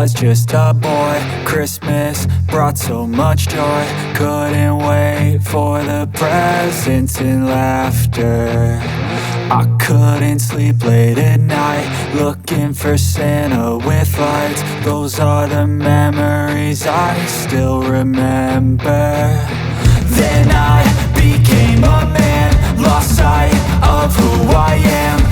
was just a boy. Christmas brought so much joy. Couldn't wait for the presents and laughter. I couldn't sleep late at night, looking for Santa with lights. Those are the memories I still remember. Then I became a man, lost sight of who I am.